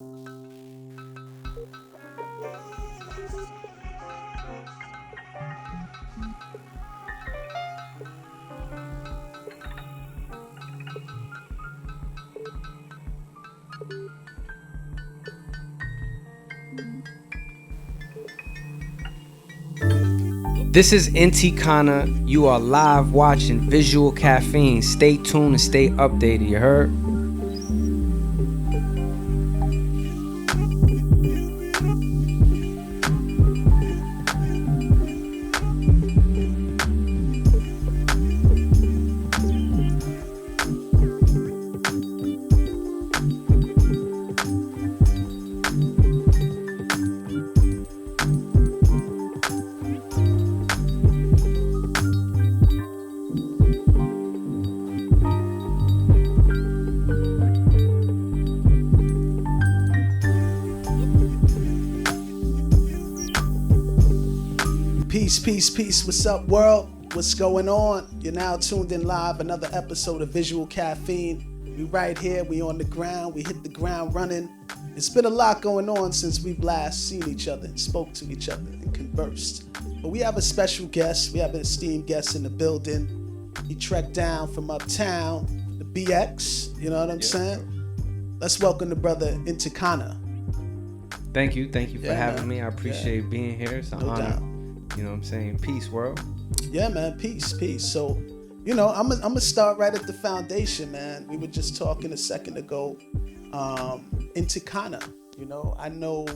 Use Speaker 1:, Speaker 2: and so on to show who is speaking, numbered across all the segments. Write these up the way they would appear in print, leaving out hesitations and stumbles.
Speaker 1: This is INTIKANA. You are live watching Visual Caffeine. Stay tuned and stay updated, you heard?
Speaker 2: Peace. What's up, world? What's going on? You're now tuned in live. Another episode of Visual Caffeine. We right here. We on the ground. We hit the ground running. It's been a lot going on since we've last seen each other and spoke to each other and conversed. But we have a special guest. We have an esteemed guest in the building. He trekked down from uptown, the BX. You know what I'm saying? Let's welcome the brother INTIKANA.
Speaker 1: Thank you for having me. I appreciate being here. It's an honor.
Speaker 2: Doubt.
Speaker 1: You know what I'm saying? Peace, world.
Speaker 2: Yeah, man. Peace. So, you know, I'm gonna start right at the foundation, man. We were just talking a second ago. INTIKANA. You know, I know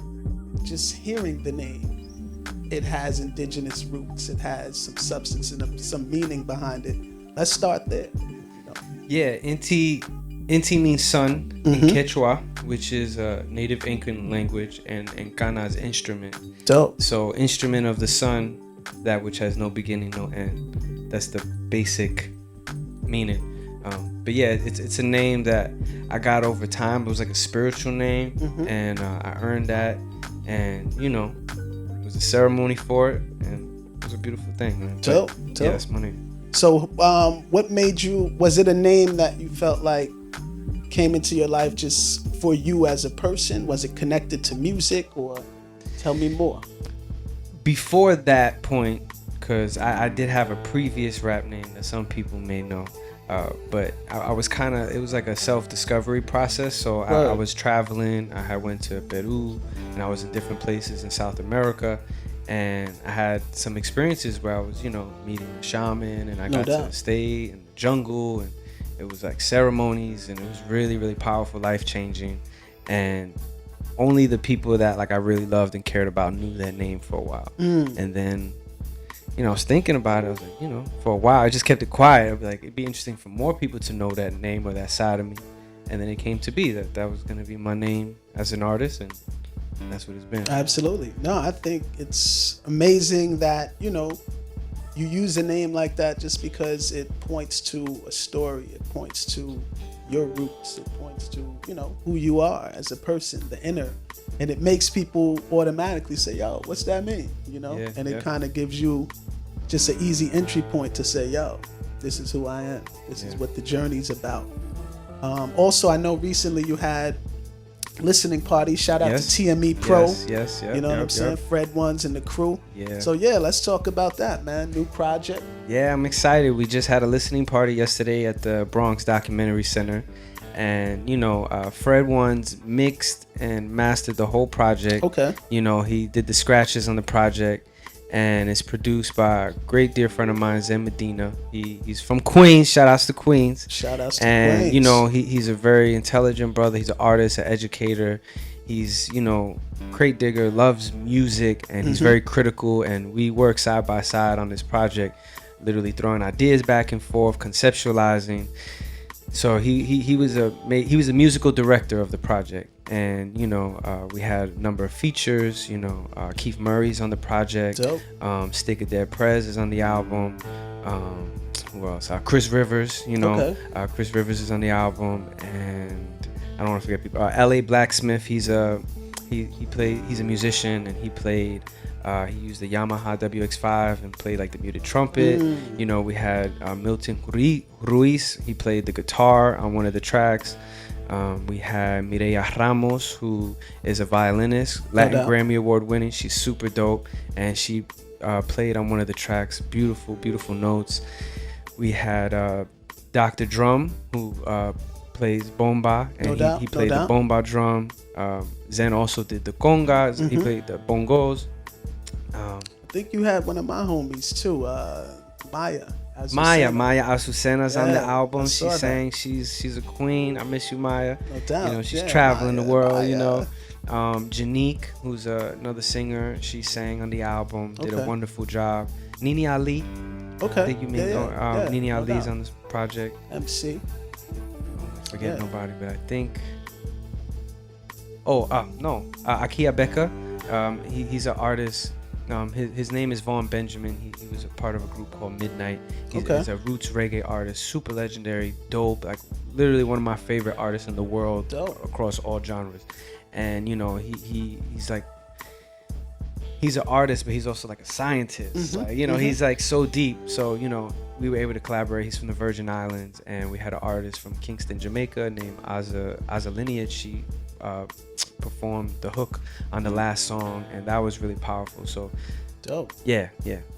Speaker 2: just hearing the name, it has indigenous roots. It has some substance and some meaning behind it. Let's start there. You know?
Speaker 1: Yeah, Inti means sun in Quechua, which is a native Incan language, and Kana is instrument.
Speaker 2: Dope.
Speaker 1: So instrument of the sun, that which has no beginning, no end. That's the basic meaning. But yeah, it's a name that I got over time. It was like a spiritual name, and I earned that. And you know, it was a ceremony for it, and it was a beautiful thing, man.
Speaker 2: Dope.
Speaker 1: Yeah, that's my name.
Speaker 2: So, what made you? Was it a name that you felt like came into your life just for you as a person? Was it connected to music, or tell me more?
Speaker 1: Before that point, because I did have a previous rap name that some people may know, but I was it was like a self-discovery process. So I was traveling. I went to Peru, and I was in different places in South America, and I had some experiences where I was, you know, meeting a shaman, and I got to stay in the jungle, and it was like ceremonies, and it was really, really powerful, life-changing. And only the people that like I really loved and cared about knew that name for a while. And then, you know, I was thinking about it. I was like, you know, for a while, I just kept it quiet. I'd be like, it'd be interesting for more people to know that name or that side of me. And then it came to be that was going to be my name as an artist, and that's what it's been.
Speaker 2: Absolutely. No, I think it's amazing that, you know, you use a name like that just because it points to a story. It points to your roots. It points to, you know, who you are as a person, the inner. And it makes people automatically say, yo, what's that mean? You know?
Speaker 1: Yeah,
Speaker 2: and it kind of gives you just an easy entry point to say, yo, this is who I am. This is what the journey's about. Also, I know recently you had listening party. Shout out to TME Pro.
Speaker 1: Yes.
Speaker 2: You know what I'm saying? Fred Ones and the crew.
Speaker 1: Yeah.
Speaker 2: So yeah, let's talk about that, man. New project.
Speaker 1: Yeah, I'm excited. We just had a listening party yesterday at the Bronx Documentary Center. And, you know, Fred Ones mixed and mastered the whole project.
Speaker 2: Okay.
Speaker 1: You know, he did the scratches on the project. And it's produced by a great dear friend of mine, Zen Medina. He's from Queens. Shout outs to Queens.
Speaker 2: Shout outs to
Speaker 1: and,
Speaker 2: Queens.
Speaker 1: You know, he's a very intelligent brother. He's an artist, an educator. He's, you know, crate digger, loves music, and he's very critical. And we work side by side on this project, literally throwing ideas back and forth, conceptualizing. So he was a musical director of the project. And, you know, we had a number of features. You know, Keith Murray's on the project.
Speaker 2: Dope.
Speaker 1: Stick of Dead Prez is on the album. Who else? Chris Rivers, you know. Chris Rivers is on the album. And I don't want to forget people. L.A. Blacksmith, he's a musician, and he played, he used the Yamaha WX5 and played like the muted trumpet. You know, we had Milton Ruiz, he played the guitar on one of the tracks. We had Mireya Ramos, who is a violinist, Latin Grammy Award winning. She's super dope, and she played on one of the tracks. Beautiful, beautiful notes. We had Dr. Drum, who plays bomba, and he played the bomba drum. Zen also did the congas. He played the bongos.
Speaker 2: I think you had one of my homies too, Maya
Speaker 1: Azucena's on the album. She sang. She's a queen. I miss you, Maya.
Speaker 2: No doubt.
Speaker 1: You know, she's traveling the world. You know, Janique, who's another singer, she sang on the album. Did a wonderful job. Nini Ali.
Speaker 2: Okay.
Speaker 1: I think you mean Nini Ali's on this project.
Speaker 2: MC.
Speaker 1: Forget nobody, but I think. Akia Becca. He's an artist. His name is Vaughn Benjamin. He was a part of a group called Midnight. He's a roots reggae artist, super legendary, dope, like literally one of my favorite artists in the world across all genres. And you know, he's like, he's an artist, but he's also like a scientist. Like, you know, he's like so deep. So, you know, we were able to collaborate. He's from the Virgin Islands, and we had an artist from Kingston, Jamaica named Aza Lineage. She performed the hook on the last song, and that was really powerful. So
Speaker 2: dope.
Speaker 1: Yeah.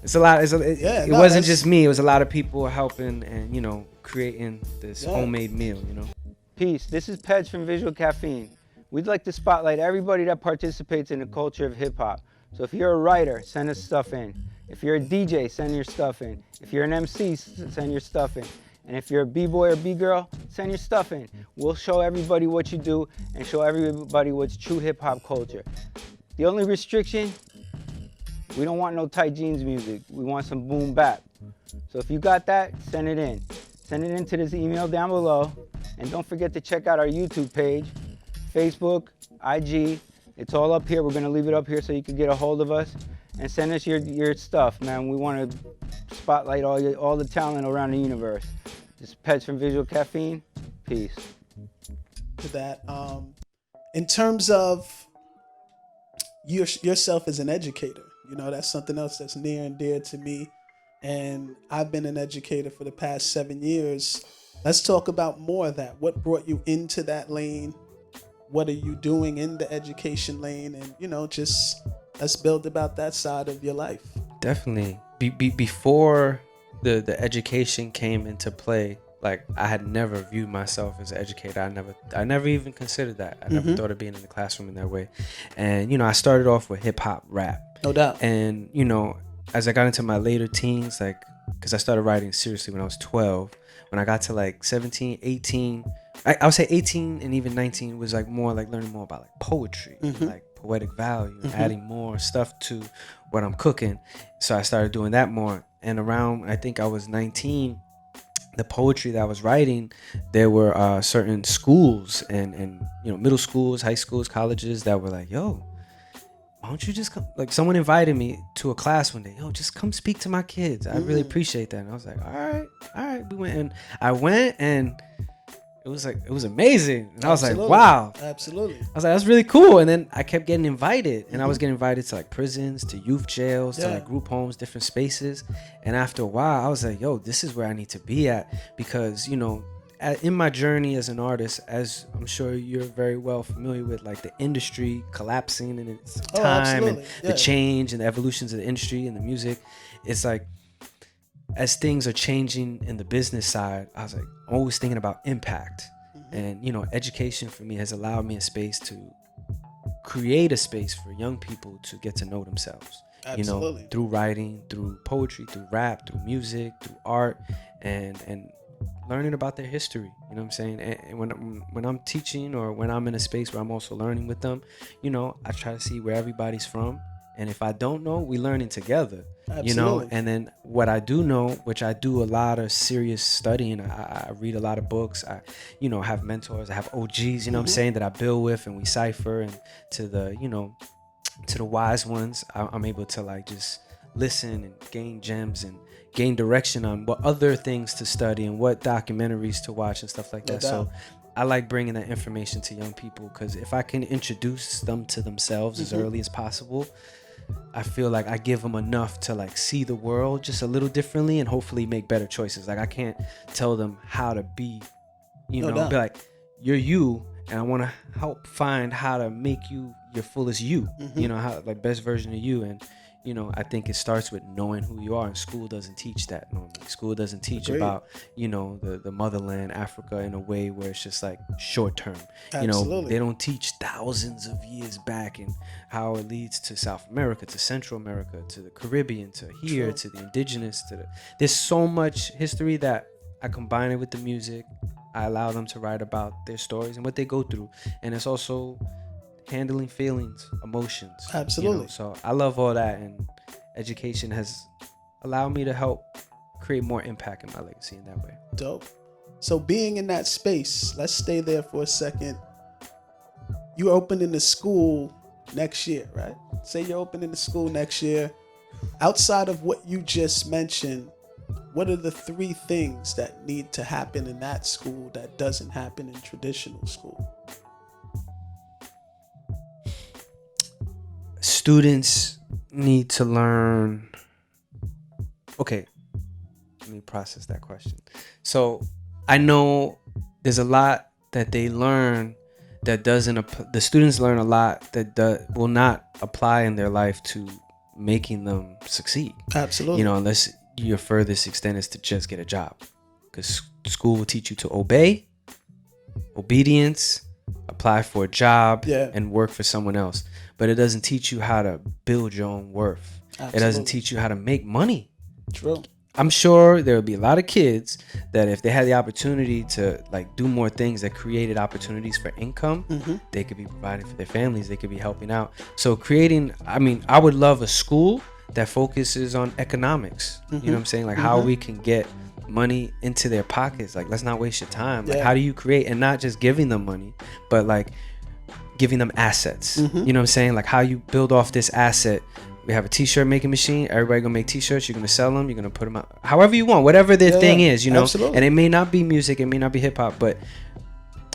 Speaker 1: It's a lot. It wasn't just me. It was a lot of people helping and, you know, creating this homemade meal, you know.
Speaker 3: Peace. This is Peds from Visual Caffeine. We'd like to spotlight everybody that participates in the culture of hip hop. So if you're a writer, send us stuff in. If you're a DJ, send your stuff in. If you're an MC, send your stuff in. And if you're a B-boy or B-girl, send your stuff in. We'll show everybody what you do and show everybody what's true hip-hop culture. The only restriction, we don't want no tight jeans music. We want some boom bap. So if you got that, send it in. Send it in to this email down below. And don't forget to check out our YouTube page, Facebook, IG. It's all up here. We're going to leave it up here so you can get a hold of us. And send us your stuff, man. We want to spotlight all the talent around the universe. This is Peds from Visual Caffeine. Peace.
Speaker 2: To that, in terms of yourself as an educator, you know, that's something else that's near and dear to me. And I've been an educator for the past 7 years. Let's talk about more of that. What brought you into that lane? What are you doing in the education lane? And, you know, just let's build about that side of your life.
Speaker 1: Definitely. Before the education came into play, like I had never viewed myself as an educator. I never even considered that. I never thought of being in the classroom in that way. And, you know, I started off with hip hop rap.
Speaker 2: No doubt.
Speaker 1: And, you know, as I got into my later teens, like, because I started writing seriously when I was 12, when I got to like 17, 18, I would say 18 and even 19 was like more like learning more about like poetry, like poetic value, adding more stuff to what I'm cooking. So I started doing that more. And around, I think I was 19, the poetry that I was writing, there were certain schools and you know, middle schools, high schools, colleges that were like, yo, why don't you just come? Like someone invited me to a class one day. Yo, just come speak to my kids. I really appreciate that. And I was like, all right. We went, and I went, and it was amazing. And I was like, wow.
Speaker 2: Absolutely.
Speaker 1: I was like, that's really cool. And then I kept getting invited, and I was getting invited to like prisons, to youth jails, to like group homes, different spaces. And after a while, I was like, yo, this is where I need to be at, because, you know, in my journey as an artist, as I'm sure you're very well familiar with, like the industry collapsing in its time and the change and the evolutions of the industry and the music, it's like, as things are changing in the business side, I was like always thinking about impact. And, you know, education for me has allowed me a space to create a space for young people to get to know themselves. You know, through writing, through poetry, through rap, through music, through art, and learning about their history. You know what I'm saying? And when I'm teaching, or when I'm in a space where I'm also learning with them, you know, I try to see where everybody's from. And if I don't know, we learning together. You know, and then what I do know, which I do a lot of serious studying, I read a lot of books. I, you know, have mentors, I have OGs, you know what I'm saying, that I build with, and we cipher, and to the, you know, to the wise ones, I'm able to like just listen and gain gems and gain direction on what other things to study and what documentaries to watch and stuff like that. So I like bringing that information to young people, because if I can introduce them to themselves as early as possible, I feel like I give them enough to like see the world just a little differently and hopefully make better choices. Like I can't tell them how to be, you know, be like, you're you, and I want to help find how to make you your fullest you. You know, how like best version of you. And you know, I think it starts with knowing who you are, and school doesn't teach that normally. School doesn't teach about, you know, the motherland, Africa, in a way where it's just like short term. You know, they don't teach thousands of years back and how it leads to South America, to Central America, to the Caribbean, to here, to the indigenous, there's so much history that I combine it with the music. I allow them to write about their stories and what they go through. And it's also handling feelings, emotions.
Speaker 2: Absolutely.
Speaker 1: You know? So I love all that, and education has allowed me to help create more impact in my legacy in that way.
Speaker 2: Dope. So being in that space, let's stay there for a second. You're opening the school next year, right? Say you're opening the school next year. Outside of what you just mentioned, what are the 3 things that need to happen in that school that doesn't happen in traditional school?
Speaker 1: Students need to learn. Okay, let me process that question. So I know there's a lot that they learn that doesn't. The students learn a lot that will not apply in their life to making them succeed.
Speaker 2: Absolutely.
Speaker 1: You know, unless your furthest extent is to just get a job, because school will teach you to obey, obedience, apply for a job, and work for someone else. But it doesn't teach you how to build your own worth. Absolutely. It doesn't teach you how to make money.
Speaker 2: True.
Speaker 1: I'm sure there will be a lot of kids that if they had the opportunity to like do more things that created opportunities for income, they could be providing for their families. They could be helping out. So I would love a school that focuses on economics. You know what I'm saying? Like how we can get money into their pockets. Like, let's not waste your time. Like, how do you create, and not just giving them money, but like giving them assets. You know what I'm saying? Like how you build off this asset. We have a t-shirt making machine. Everybody gonna make t-shirts. You're gonna sell them. You're gonna put them out however you want, whatever their thing is, you know. Absolutely. And it may not be music, it may not be hip hop, but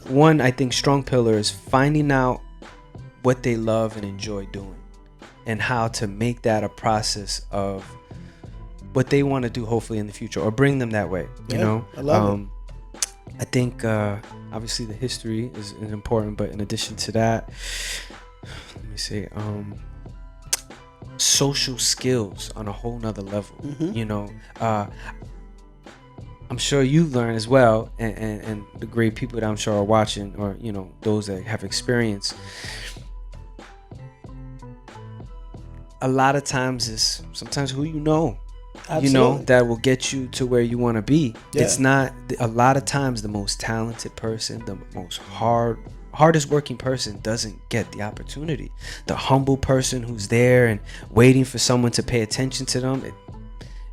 Speaker 1: one, I think, strong pillar is finding out what they love and enjoy doing, and how to make that a process of what they want to do, hopefully in the future, or bring them that way. You know,
Speaker 2: I love it.
Speaker 1: I think obviously the history is important, but in addition to that, let me see. Social skills on a whole nother level. You know, I'm sure you've learned as well, and the great people that I'm sure are watching, or you know, those that have experience. A lot of times is sometimes who you know. Absolutely. You know, that will get you to where you want to be. It's not a lot of times the most talented person, the most hardest working person doesn't get the opportunity. The humble person who's there and waiting for someone to pay attention to them,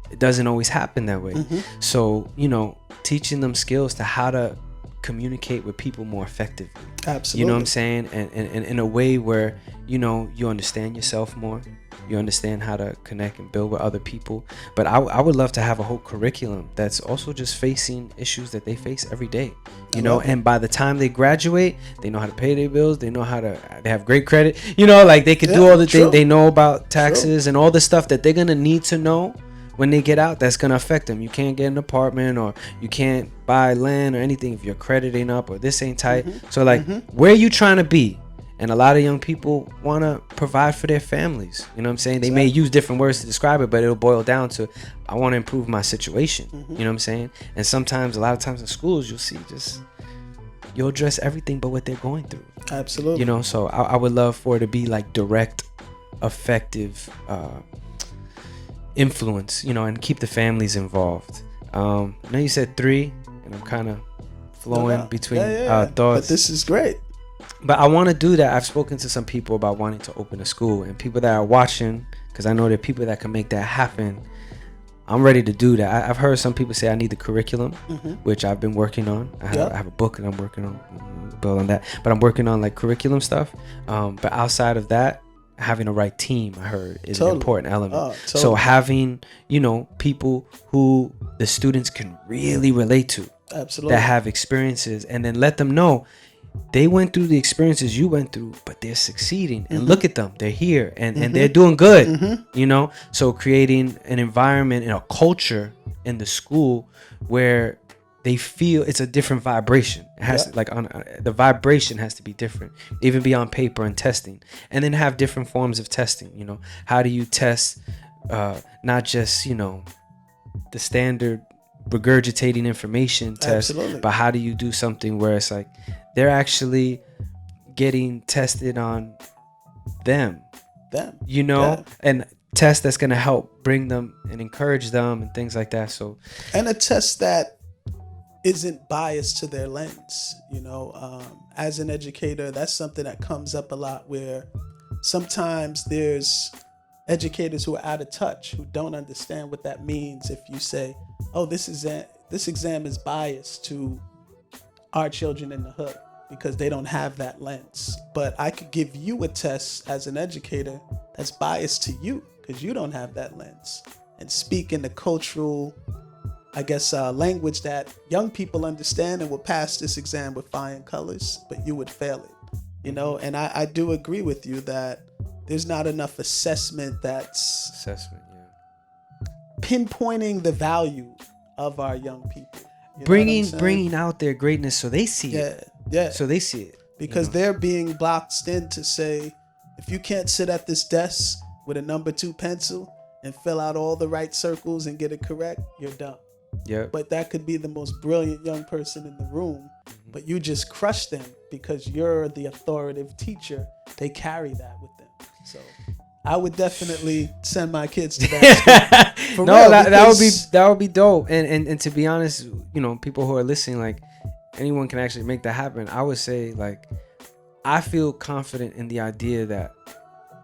Speaker 1: it doesn't always happen that way. So, you know, teaching them skills to how to communicate with people more effectively. Absolutely. You know what I'm saying? And in a way where, you know, you understand yourself more. You understand how to connect and build with other people. But I would love to have a whole curriculum that's also just facing issues that they face every day. You know, and by the time they graduate, they know how to pay their bills. They know how to, they have great credit. You know, like they could do all the things. They know about taxes and all the stuff that they're going to need to know when they get out. That's going to affect them. You can't get an apartment, or you can't buy land or anything if your credit ain't up, or this ain't tight. So like, where are you trying to be? And a lot of young people want to provide for their families. You know what I'm saying? They may use different words to describe it, but it'll boil down to, I want to improve my situation. You know what I'm saying? And sometimes, a lot of times in schools, you'll see you'll address everything but what they're going through. Absolutely. You know, so I would love for it to be like direct, effective influence, you know, and keep the families involved. I know you said 3, and I'm kind of flowing between thoughts.
Speaker 2: But this is great.
Speaker 1: But I want to do that. I've spoken to some people about wanting to open a school, and people that are watching, because I know there are people that can make that happen. I'm ready to do that. I've heard some people say I need the curriculum, which I've been working on. I have a book that I'm working on, build on that. But I'm working on like curriculum stuff. But outside of that, having the right team, I heard, is an important element. So having, you know, people who the students can really relate to, that have experiences, and then let them know they went through the experiences you went through, but they're succeeding, and look at them, they're here, and they're doing good. You know, so creating an environment and a culture in the school where they feel it's a different vibration. It has to, like the vibration has to be different, even beyond paper and testing. And then have different forms of testing. You know, how do you test not just, you know, the standard regurgitating information test, but how do you do something where it's like they're actually getting tested on them, you know, and test that's going to help bring them and encourage them and things like that. So,
Speaker 2: and a test that isn't biased to their lens, you know. As an educator, that's something that comes up a lot, where sometimes there's educators who are out of touch, who don't understand what that means. If you say, oh, this exam is biased to our children in the hood, because they don't have that lens. But I could give you a test as an educator that's biased to you, because you don't have that lens, and speak in the cultural, I guess, language that young people understand, and will pass this exam with flying colors, but you would fail it, you know. And I do agree with you that there's not enough assessment that's pinpointing the value of our young people,
Speaker 1: bringing out their greatness so they see it. So they see it,
Speaker 2: because
Speaker 1: you know?
Speaker 2: They're being blocked in to say, if you can't sit at this desk with a number 2 pencil and fill out all the right circles and get it correct, you're dumb.
Speaker 1: Yeah.
Speaker 2: But that could be the most brilliant young person in the room, but you just crush them because you're the authoritative teacher. They carry that with them. So I would definitely send my kids to that school.
Speaker 1: That would be dope. And to be honest, you know, people who are listening, like, anyone can actually make that happen. I would say, like, I feel confident in the idea that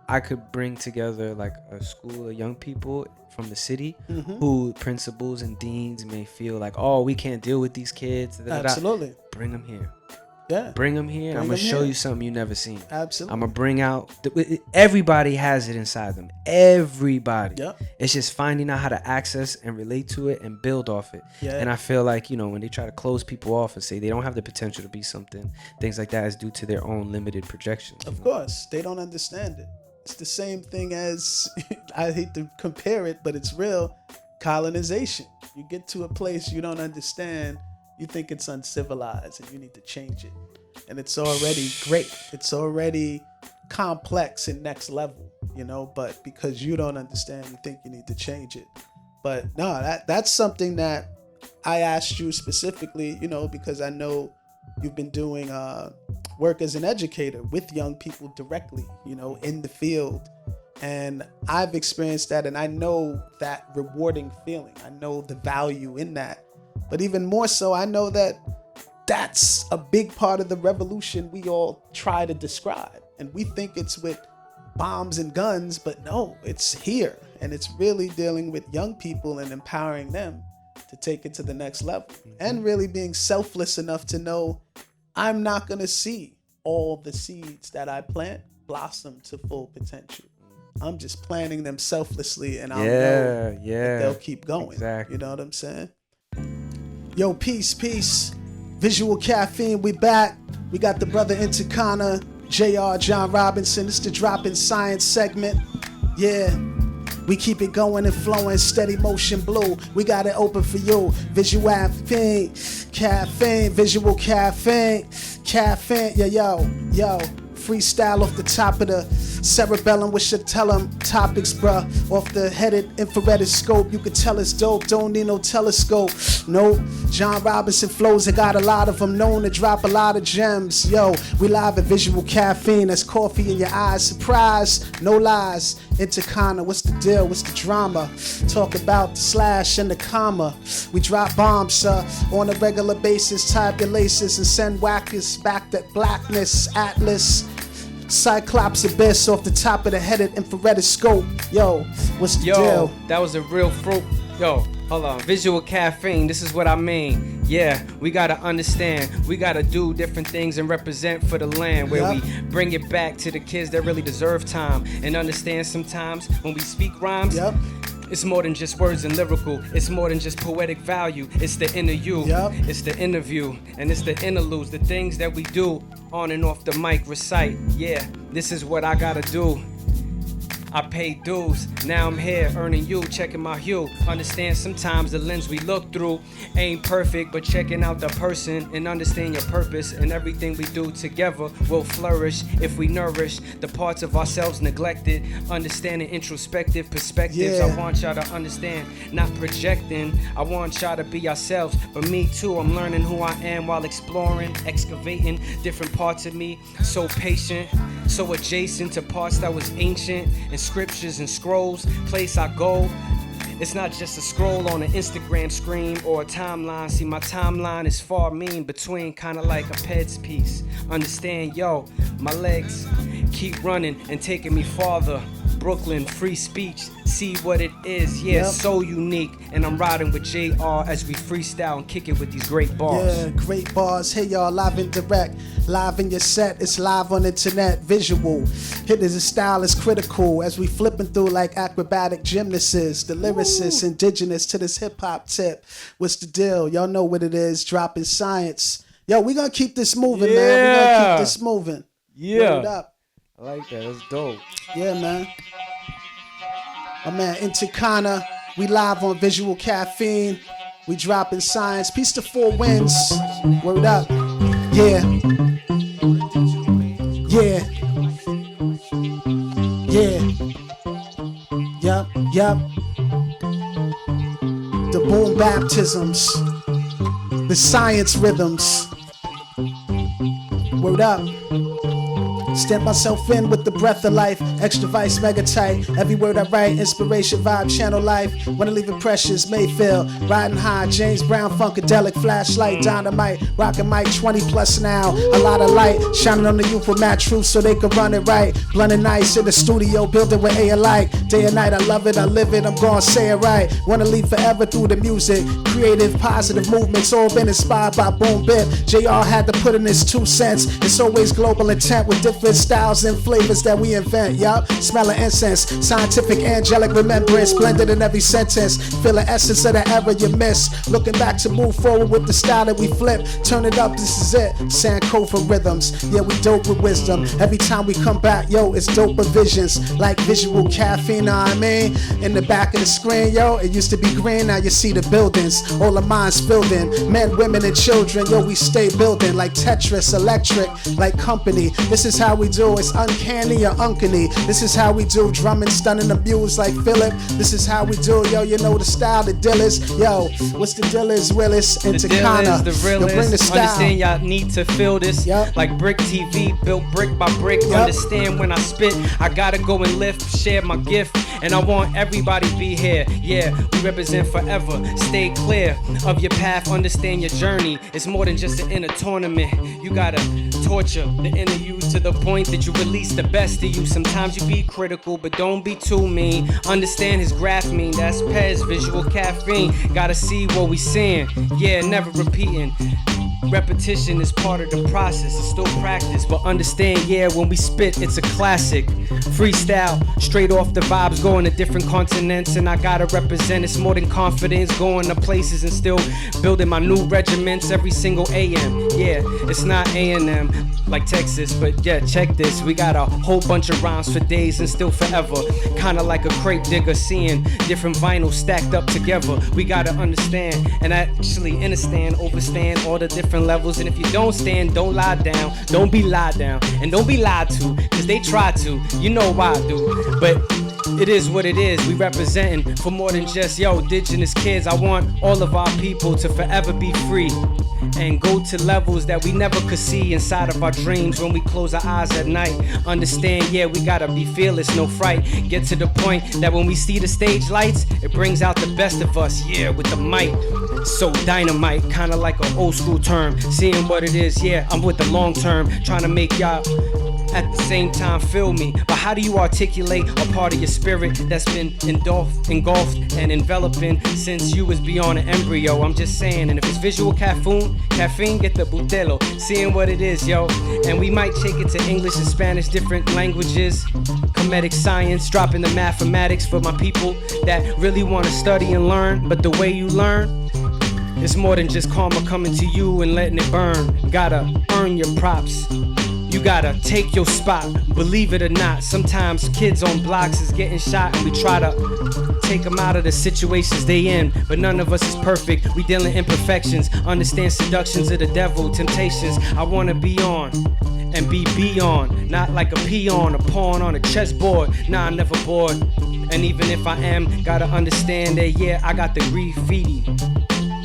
Speaker 1: I could bring together like a school of young people from the city who principals and deans may feel like, oh, we can't deal with these kids.
Speaker 2: Absolutely.
Speaker 1: Bring them here.
Speaker 2: Yeah.
Speaker 1: Bring them here. I'm going to show you something you never seen.
Speaker 2: Absolutely.
Speaker 1: I'm going to bring out... everybody has it inside them. Everybody.
Speaker 2: Yep.
Speaker 1: It's just finding out how to access and relate to it and build off it.
Speaker 2: Yeah.
Speaker 1: And I feel like, you know, when they try to close people off and say they don't have the potential to be something, things like that is due to their own limited projections.
Speaker 2: Of course. They don't understand it. It's the same thing as, I hate to compare it, but it's real, colonization. You get to a place you don't understand, you think it's uncivilized, and you need to change it. And it's already great. It's already complex and next level, you know, but because you don't understand, you think you need to change it. But no, that's something that I asked you specifically, you know, because I know you've been doing work as an educator with young people directly, you know, in the field. And I've experienced that, and I know that rewarding feeling. I know the value in that. But even more so, I know that that's a big part of the revolution we all try to describe. And we think it's with bombs and guns, but no, it's here. And it's really dealing with young people and empowering them to take it to the next level. And really being selfless enough to know I'm not going to see all the seeds that I plant blossom to full potential. I'm just planting them selflessly, and I'll know that they'll keep going.
Speaker 1: Exactly.
Speaker 2: You know what I'm saying? Yo, peace. Visual Caffeine, we back. We got the brother INTIKANA, JR, John Robinson. It's the Droppin Science segment. Yeah. We keep it going and flowing, steady motion blue. We got it open for you. Visual Caffeine, Visual Caffeine, yo. Freestyle off the top of the cerebellum. We should tell them topics, bruh. Off the headed infrared scope, you could tell it's dope. Don't need no telescope. Nope. John Robinson flows, I got a lot of them. Known to drop a lot of gems. Yo, we live at Visual Caffeine. That's coffee in your eyes. Surprise, no lies. INTIKANA, what's the deal? What's the drama? Talk about the slash and the comma. We drop bombs, on a regular basis. Tie up your laces and send whackers back that blackness. Atlas, Cyclops abyss off the top of the headed infrared scope. Yo, what's the deal?
Speaker 1: That was a real fruit. Yo, hold on. Visual Caffeine, this is what I mean. Yeah, we gotta understand. We gotta do different things and represent for the land, where we bring it back to the kids that really deserve time. And understand sometimes when we speak rhymes, it's more than just words and lyrical. It's more than just poetic value. It's the inner you. It's the interview. And it's the interludes. The things that we do on and off the mic recite. Yeah, this is what I gotta do. I paid dues, now I'm here earning you, checking my hue. Understand sometimes the lens we look through ain't perfect, but checking out the person and understand your purpose, and everything we do together will flourish if we nourish the parts of ourselves neglected. Understanding introspective perspectives.
Speaker 2: Yeah.
Speaker 1: I want y'all to understand, not projecting. I want y'all to be yourselves, but me too. I'm learning who I am while exploring, excavating different parts of me. So patient, so adjacent to parts that was ancient, and scriptures and scrolls. Place I go. It's not just a scroll on an Instagram screen or a timeline. See, my timeline is far mean between, kinda like a Peds piece. Understand, yo, my legs keep running and taking me farther. Brooklyn, free speech, see what it is, yeah,
Speaker 2: Yep.
Speaker 1: so unique. And I'm riding with JR as we freestyle and kick it with these great bars.
Speaker 2: Yeah, great bars. Hey y'all, live and direct. Live in your set, it's live on internet, visual. Hit is a style is critical as we flipping through like acrobatic gymnasts. The lyricists, indigenous to this hip hop tip. What's the deal? Y'all know what it is, Droppin Science. Yo, we gonna keep this moving, man. We gonna
Speaker 1: Yeah.
Speaker 2: keep this moving.
Speaker 1: Yeah.
Speaker 2: Word up.
Speaker 1: I like that, that's dope.
Speaker 2: Yeah, man. My man INTIKANA. We live on Visual Caffeine. We dropping science. Peace to 4 Winds. Word up. Yeah. Yeah. Yeah. Yup, yup. The boom baptisms. The science rhythms. Word up. Step myself in with the breath of life. Extra vice, mega tight. Every word I write, inspiration, vibe, channel life. Wanna leave it precious, Mayfield. Riding high, James Brown, Funkadelic, flashlight, dynamite. Rockin' mic, 20 plus now. A lot of light, shining on the youth with mad truth so they can run it right. Blending nice in the studio, building with A alike. Day and night, I love it, I live it, I'm gonna say it right. Wanna leave forever through the music. Creative, positive movements, all been inspired by Boom Bip. JR had to put in his 2 cents. It's always global intent with different styles and flavors that we invent, yup. Smelling incense, scientific, angelic remembrance, blended in every sentence. Feel the essence of the era you miss. Looking back to move forward with the style that we flip. Turn it up, this is it. Sankofa rhythms, yeah, we dope with wisdom. Every time we come back, yo, it's dope with visions. Like visual caffeine, know what I mean? In the back of the screen, yo, it used to be green, now you see the buildings. All the minds filled in. Men, women, and children, yo, we stay building. Like Tetris, electric, like company. This is how we do, it's uncanny or uncanny. This is how we do, drumming, stunning the muse like Philip. This is how we do, yo, you know the style, the deal is. Yo, what's the deal is, Willis, INTIKANA.
Speaker 1: The real
Speaker 2: Yo, bring the
Speaker 1: is,
Speaker 2: style.
Speaker 1: understand y'all need to feel this.
Speaker 2: Yup.
Speaker 1: Like Brick TV, built brick by brick.
Speaker 2: Yup.
Speaker 1: Understand when I spit, I gotta go and lift, share my gift. And I want everybody to be here. Yeah, we represent forever. Stay clear of your path, understand your journey. It's more than just an inner tournament. You gotta torture the inner you to the point that you release the best of you. Sometimes you be critical, but don't be too mean. Understand his graph mean, that's Peds, visual caffeine. Gotta see what we seeing, yeah, never repeating. Repetition is part of the process, it's still practice, but understand, yeah, when we spit, it's a classic. Freestyle, straight off the vibes, going to different continents, and I gotta represent, it's more than confidence, going to places and still building my new regiments every single AM. Yeah, it's not A&M like Texas, but yeah, check this, we got a whole bunch of rhymes for days and still forever. Kinda like a crate digger, seeing different vinyls stacked up together. We gotta understand and actually understand, overstand all the different levels. And if you don't stand, don't lie down, don't be lied down, and don't be lied to, cause they try to, you know why I do. But it is what it is, we representing for more than just, yo, indigenous kids. I want all of our people to forever be free and go to levels that we never could see inside of our dreams when we close our eyes at night. Understand, yeah, we gotta be fearless, no fright. Get to the point that when we see the stage lights, it brings out the best of us, yeah, with the mic. So dynamite, kinda like an old school term. Seeing what it is, yeah, I'm with the long term, trying to make y'all at the same time feel me. But how do you articulate a part of your spirit that's been engulfed and enveloping since you was beyond an embryo? I'm just saying, and if it's visual caffeine, get the butelo. Seeing what it is, yo. And we might take it to English and Spanish, different languages. Comedic science, dropping the mathematics for my people that really want to study and learn. But the way you learn, it's more than just karma coming to you and letting it burn. Gotta earn your props. You gotta take your spot, believe it or not. Sometimes kids on blocks is getting shot, and we try to take them out of the situations they in. But none of us is perfect, we dealing imperfections. Understand seductions of the devil, temptations. I wanna be on and be beyond, not like a peon, a pawn on a chessboard. Nah, I'm never bored. And even if I am, gotta understand that, yeah, I got the graffiti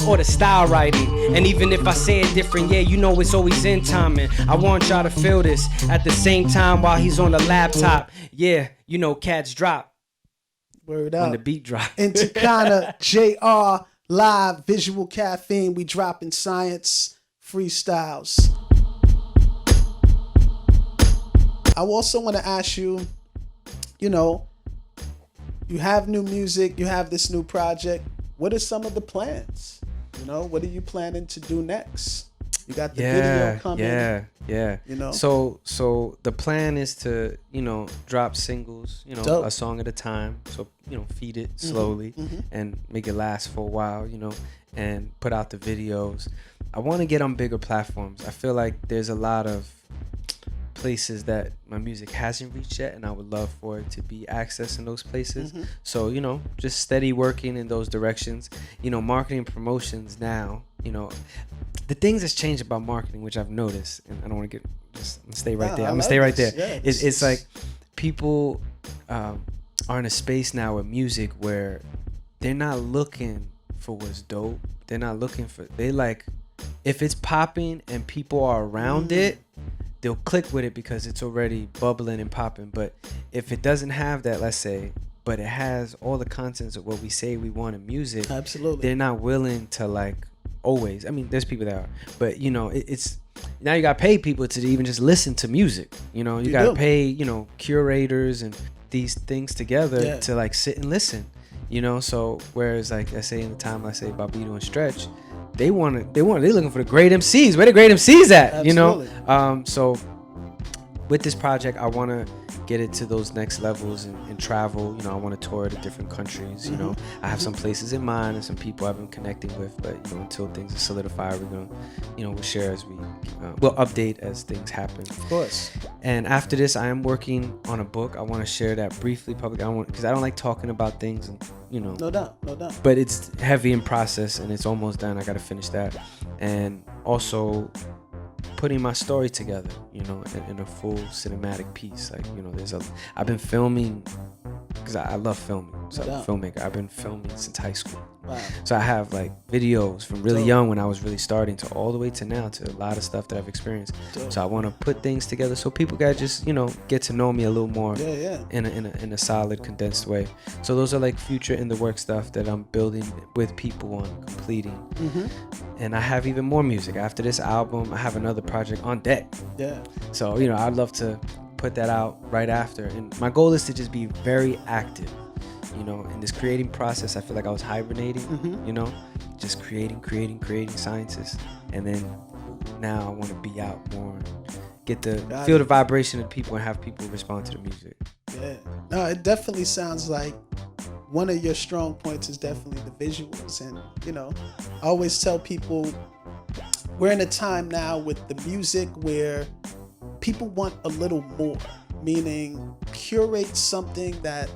Speaker 1: or the style writing. And even if I say it different, yeah, you know it's always in timing. I want y'all to feel this at the same time while he's on the laptop. Yeah, you know cats drop.
Speaker 2: Word up.
Speaker 1: When the beat drop.
Speaker 2: Intikana, JR, live, visual caffeine. We dropping science, freestyles. I also want to ask you, you know, you have new music, you have this new project. What are some of the plans? You know, what are you planning to do next? You got the video coming.
Speaker 1: Yeah.
Speaker 2: You know.
Speaker 1: So the plan is to, you know, drop singles, you know,
Speaker 2: Dope.
Speaker 1: a song at a time. So, you know, feed it slowly and make it last for a while, you know, and put out the videos. I want to get on bigger platforms. I feel like there's a lot of places that my music hasn't reached yet, and I would love for it to be accessed in those places. So, you know, just steady working in those directions. You know, marketing and promotions now, you know, the things that's changed about marketing, which I've noticed, and I don't want to get, I'm gonna stay right there. I'm gonna stay right there.
Speaker 2: Yeah,
Speaker 1: It's like people are in a space now with music where they're not looking for what's dope. They're not looking for, they like, if it's popping and people are around it, they'll click with it because it's already bubbling and popping. But if it doesn't have that, let's say, but it has all the contents of what we say we want in music,
Speaker 2: Absolutely.
Speaker 1: they're not willing to, like, always. I mean, there's people that are, but you know, it's now you got to pay people to even just listen to music. You know, you got to pay, you know, curators and these things together to like sit and listen. You know, so whereas like I say in the time I say Bobito and Stretch, they're looking for the great MCs. Where the great MCs at?
Speaker 2: Absolutely.
Speaker 1: You know, so with this project, I want to get it to those next levels and travel. You know, I want to tour to different countries. You know, I have some places in mind and some people I've been connecting with. But you know, until things are solidified, we're gonna, you know, we'll share as we'll update as things happen.
Speaker 2: Of course.
Speaker 1: And after this, I am working on a book. I want to share that briefly publicly. Because I don't like talking about things, and you know.
Speaker 2: No doubt.
Speaker 1: But it's heavy in process and it's almost done. I got to finish that, and also putting my story together, you know, in a full cinematic piece. Like, you know, I've been filming because I love filming. So I'm a filmmaker. I've been filming since high school.
Speaker 2: Wow.
Speaker 1: So I have like videos from really young when I was really starting to all the way to now, to a lot of stuff that I've experienced. So I want to put things together so people got just, you know, get to know me a little more in a solid, condensed way. So those are like future in the work stuff that I'm building with people on completing. And I have even more music. After this album, I have another project on deck. So, you know, I'd love to put that out right after. And my goal is to just be very active. You know, in this creating process, I feel like I was hibernating, you know, just creating sciences. And then now I want to be out more, get the feel the vibration of people and have people respond to the music.
Speaker 2: Yeah. No, it definitely sounds like one of your strong points is definitely the visuals. And, you know, I always tell people we're in a time now with the music where people want a little more, meaning curate something that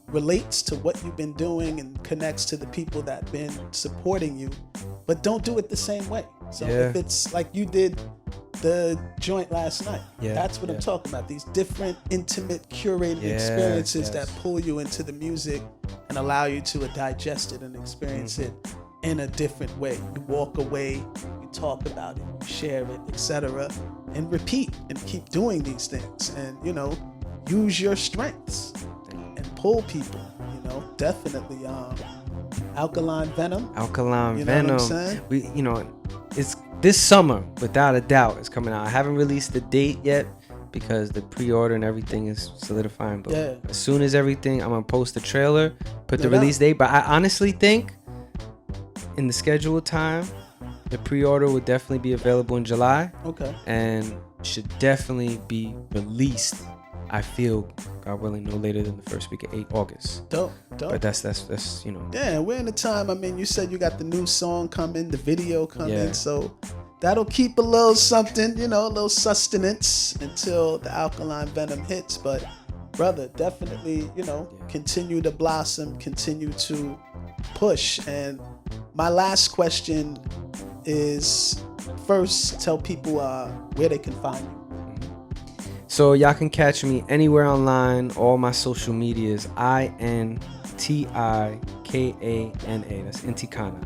Speaker 2: relates to what you've been doing and connects to the people that have been supporting you, but don't do it the same way. So if it's like you did the joint last night, that's what I'm talking about. These different, intimate, curated experiences that pull you into the music and allow you to digest it and experience it in a different way. You walk away, you talk about it, you share it, etc., and repeat and keep doing these things. And, you know, use your strengths and pull people, you know, definitely. Alkaline Venom.
Speaker 1: You know
Speaker 2: what I'm saying?
Speaker 1: We, you know, it's this summer, without a doubt, it's coming out. I haven't released the date yet because the pre-order and everything is solidifying. But as soon as everything, I'm gonna post the trailer, put the release date. But I honestly think in the scheduled time, the pre-order will definitely be available in July.
Speaker 2: Okay.
Speaker 1: And should definitely be released, I feel, God willing, no later than the first week of August.
Speaker 2: Dope.
Speaker 1: But that's you know.
Speaker 2: Yeah, we're in the time. I mean, you said you got the new song coming, the video coming. So, that'll keep a little something, you know, a little sustenance until the alkaline venom hits. But brother, definitely, you know, continue to blossom, continue to push. And my last question is, first, tell people where they can find you.
Speaker 1: So y'all can catch me anywhere online. All my social medias, INTIKANA. That's Intikana.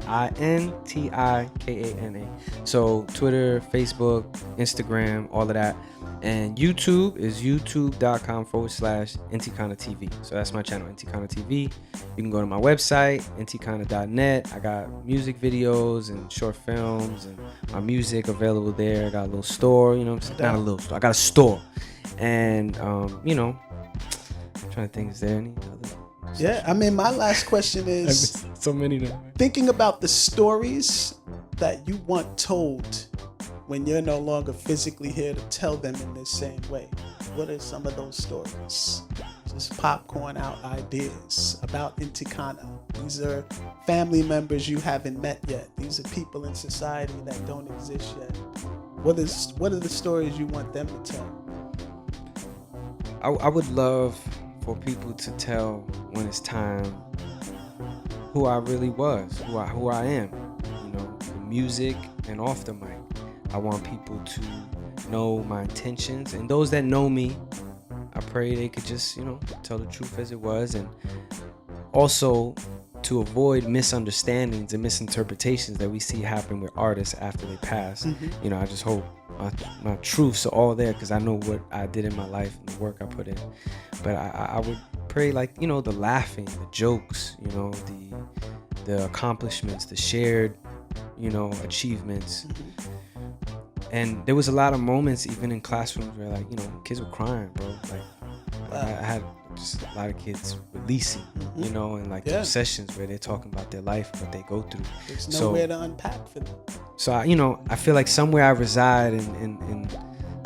Speaker 1: INTIKANA. So Twitter, Facebook, Instagram, all of that. And YouTube is youtube.com/Intikana TV. So that's my channel, Intikana TV. You can go to my website, intikana.net. I got music videos and short films and my music available there. I got a little store, you know what I'm saying? Not a little store. I got a store. And, you know, I'm trying to think, is there any other?
Speaker 2: Yeah, I mean, my last question is,
Speaker 1: so many now.
Speaker 2: Thinking about the stories that you want told when you're no longer physically here to tell them in this same way. What are some of those stories? Just popcorn out ideas about Intikana. These are family members you haven't met yet. These are people in society that don't exist yet. What are the stories you want them to tell?
Speaker 1: I would love for people to tell when it's time who I really was, who I am, you know, the music and off the mic. I want people to know my intentions, and those that know me, I pray they could just, you know, tell the truth as it was, and also to avoid misunderstandings and misinterpretations that we see happen with artists after they pass. You know, I just hope my truths are all there, because I know what I did in my life and the work I put in. But I would pray, like, you know, the laughing, the jokes, you know, the accomplishments, the shared, you know, achievements. And there was a lot of moments even in classrooms where, like, you know, kids were crying, bro. Like, I had just a lot of kids releasing, you know, and like those sessions where they're talking about their life and what they go through.
Speaker 2: There's nowhere to unpack for them.
Speaker 1: So, I feel like somewhere I reside in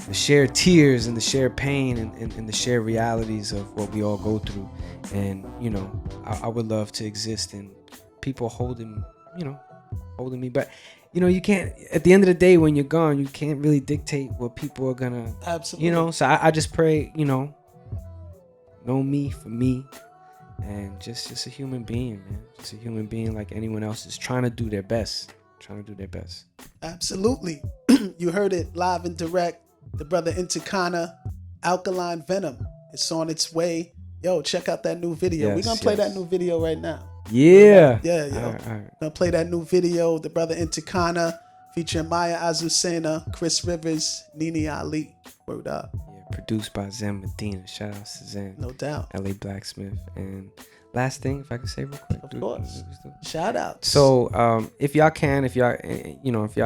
Speaker 1: the shared tears and the shared pain and the shared realities of what we all go through. And, you know, I would love to exist in people holding me. But, you know, you can't, at the end of the day, when you're gone, you can't really dictate what people are gonna, you know. So I just pray, you know me for me, and just a human being, man. Just a human being like anyone else is trying to do their best.
Speaker 2: Absolutely. You heard it live and direct. The brother Intikana, Alkaline Venom. It's on its way. Yo, check out that new video. We're gonna play that new video right now.
Speaker 1: Yeah.
Speaker 2: All right. Gonna play that new video. The brother Intikana, featuring Maya Azucena, Chris Rivers, Nene Ali. Word up.
Speaker 1: Produced by Zen Medina. Shout out to Zen.
Speaker 2: No doubt.
Speaker 1: LA Blacksmith. And last thing, if I could say real quick.
Speaker 2: Of course. Shout out.
Speaker 1: So if y'all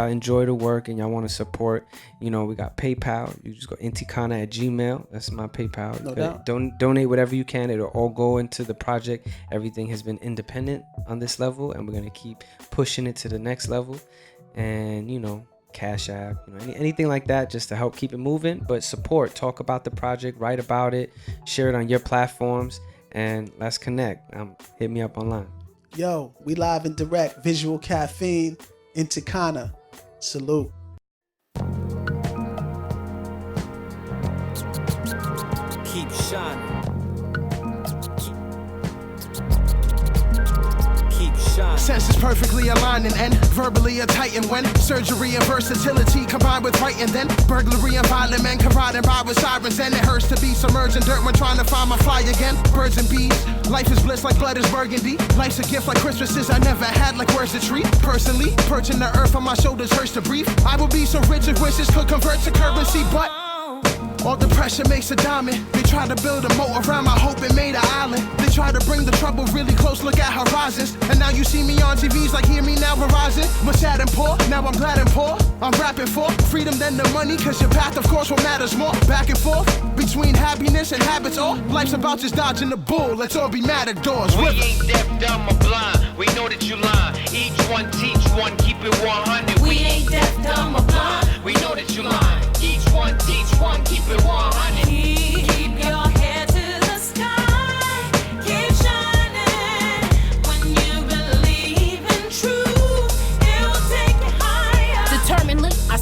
Speaker 1: enjoy the work and y'all want to support, you know, we got PayPal. You just go intikana@gmail. That's my PayPal.
Speaker 2: No doubt.
Speaker 1: Donate whatever you can. It'll all go into the project. Everything has been independent on this level, and we're gonna keep pushing it to the next level. And, you know, Cash App, you know, anything like that, just to help keep it moving. But support, talk about the project, write about it, share it on your platforms, and let's connect. Hit me up online.
Speaker 2: Yo, we live and direct. Visual Caffeine, Intikana. Salute.
Speaker 4: Keep shining. Senses perfectly aligning and verbally a titan when surgery and versatility combined with writing. Then burglary and violent men colliding by with sirens, and it hurts to be submerged in dirt when trying to find my fly again. Birds and bees, life is bliss like blood is burgundy. Life's a gift like Christmases I never had, like where's the tree? Personally, perching the earth on my shoulders hurts to breathe. I would be so rich if wishes could convert to currency, but all the pressure makes a diamond. They try to build a moat around my hope and made an island. They try to bring the trouble really close, look at horizons. And now you see me on TVs like hear me now Verizon. Was sad and poor, now I'm glad and poor. I'm rapping for freedom then the money, cause your path of course what matters more. Back and forth, between happiness and habits, all life's about just dodging the bull. Let's all be matadors.
Speaker 5: We ain't deaf, dumb, or blind. We know that you lying. Each one teach one, keep it 100.
Speaker 6: We ain't deaf, dumb, or blind.
Speaker 5: We know that you lying. Each one teach one, keep it 100.
Speaker 6: Keep your head to the sky. Keep shining. When you believe in truth, it will take you higher.
Speaker 7: Determinedly, I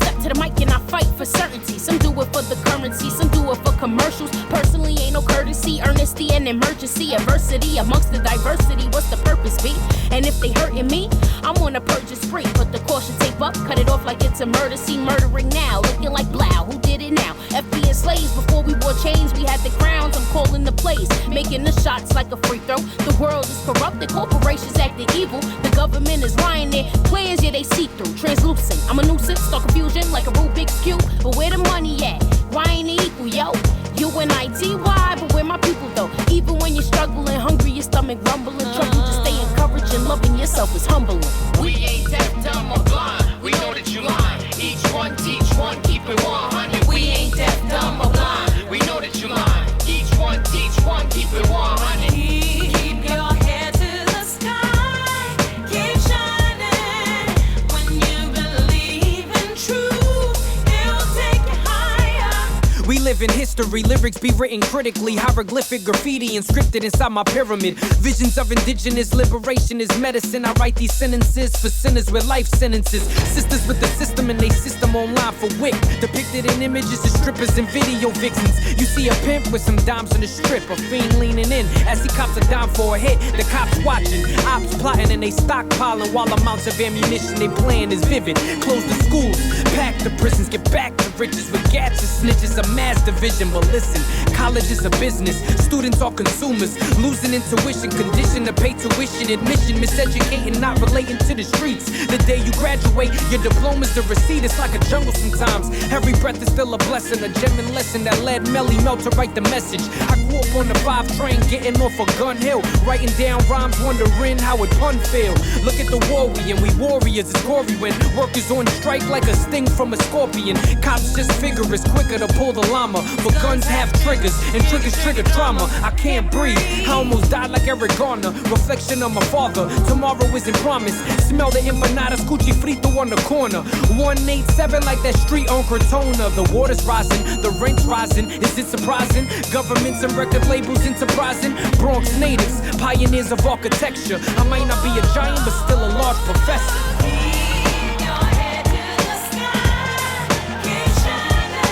Speaker 7: urgency, earnesty, and emergency. Adversity amongst the diversity, what's the purpose be? And if they hurting me, I'm on a purge spree. Put the caution tape up, cut it off like it's a murder scene. Murdering now, looking like Blau, who did it now? FB and slaves, before we wore chains, we had the crowns. I'm calling the plays, making the shots like a free throw. The world is corrupted, corporations acting evil. The government is lying, their plans, yeah, they see through. Translucent, I'm a nuisance, start confusion like a Rubik's Cube. But where the money at? Why ain't it equal, yo? You and I-T-Y, but where my people though? Even when you're struggling, hungry, your stomach rumbling. Trouble just stay encouraged and loving yourself is humbling.
Speaker 5: We ain't deaf, dumb, or blind. We know that you lying. Each one teach one, keep it 100. We ain't deaf, dumb, or blind. We know that you lying. Each one teach one, keep it 100.
Speaker 6: Keep your head to the sky. Keep shining. When you believe in truth, it'll take you higher.
Speaker 8: We live in history, lyrics be written critically. Hieroglyphic graffiti inscripted inside my pyramid. Visions of indigenous liberation is medicine. I write these sentences for sinners with life sentences. Sisters with the system and they system online for wick. Depicted in images of strippers and video vixens. You see a pimp with some dimes on the strip. A fiend leaning in as he cops a dime for a hit. The cops watching, ops plotting and they stockpiling. While amounts of ammunition they playing is vivid. Close the schools, pack the prisons, get back to riches with gats and snitches. A mass division, but listen, college is a business. Students are consumers, losing intuition, conditioned to pay tuition, admission, miseducating, not relating to the streets. The day you graduate, your diploma's the receipt. It's like a jungle sometimes. Every breath is still a blessing, a gem and lesson that led Melly Mel to write the message. I grew up on the 5 train, getting off of Gun Hill, writing down rhymes, wondering how it pun feel. Look at the war we in, we warriors, it's gory when workers on strike like a sting from a scorpion. Cops just figure it's quicker to pull the llama, but guns have triggers, and triggers trigger trauma. I can't breathe, I almost died like Eric Garner. Reflection of my father, tomorrow isn't promised. Smell the empanadas, cuchi frito on the corner. 187 like that street on Crotona. The water's rising, the rent's rising. Is it surprising? Governments and record labels enterprising. Bronx natives, pioneers of architecture. I might not be a giant, but still a large professor.
Speaker 6: Keep your head to the sky. Keep shining.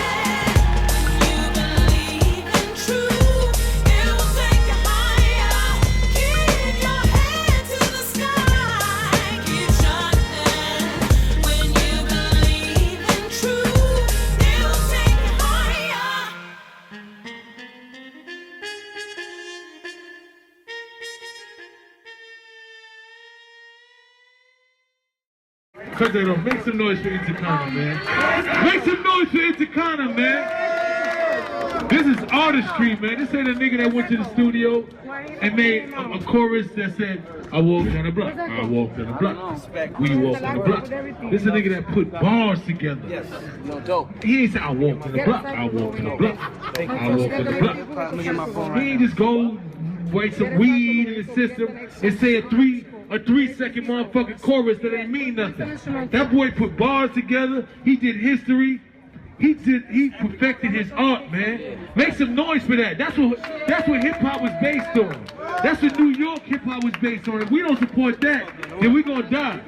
Speaker 6: When you believe in truth, it'll take you higher. Keep your head to the sky. Keep shining. When you believe in truth, it'll take you higher.
Speaker 9: Cut that off. Make some noise for INTIKANA, man. Make some noise for INTIKANA, man. This is artistry, man. This ain't a nigga that went to the studio and made a chorus that said, I walked on the block. I walked on the block. We walked on the block. This is a nigga that put bars together.
Speaker 10: Yes, no dope.
Speaker 9: He ain't say, I walked on the block. I walked on the block. I walked on the block.
Speaker 10: Let me get my phone right
Speaker 9: He ain't just go write some weed in the system and say a 3-second motherfucking chorus that ain't mean nothing. That boy put bars together. He did history. He perfected his art, man. Make some noise for that. That's what hip hop was based on. That's what New York hip hop was based on. If we don't support that, then we gonna die.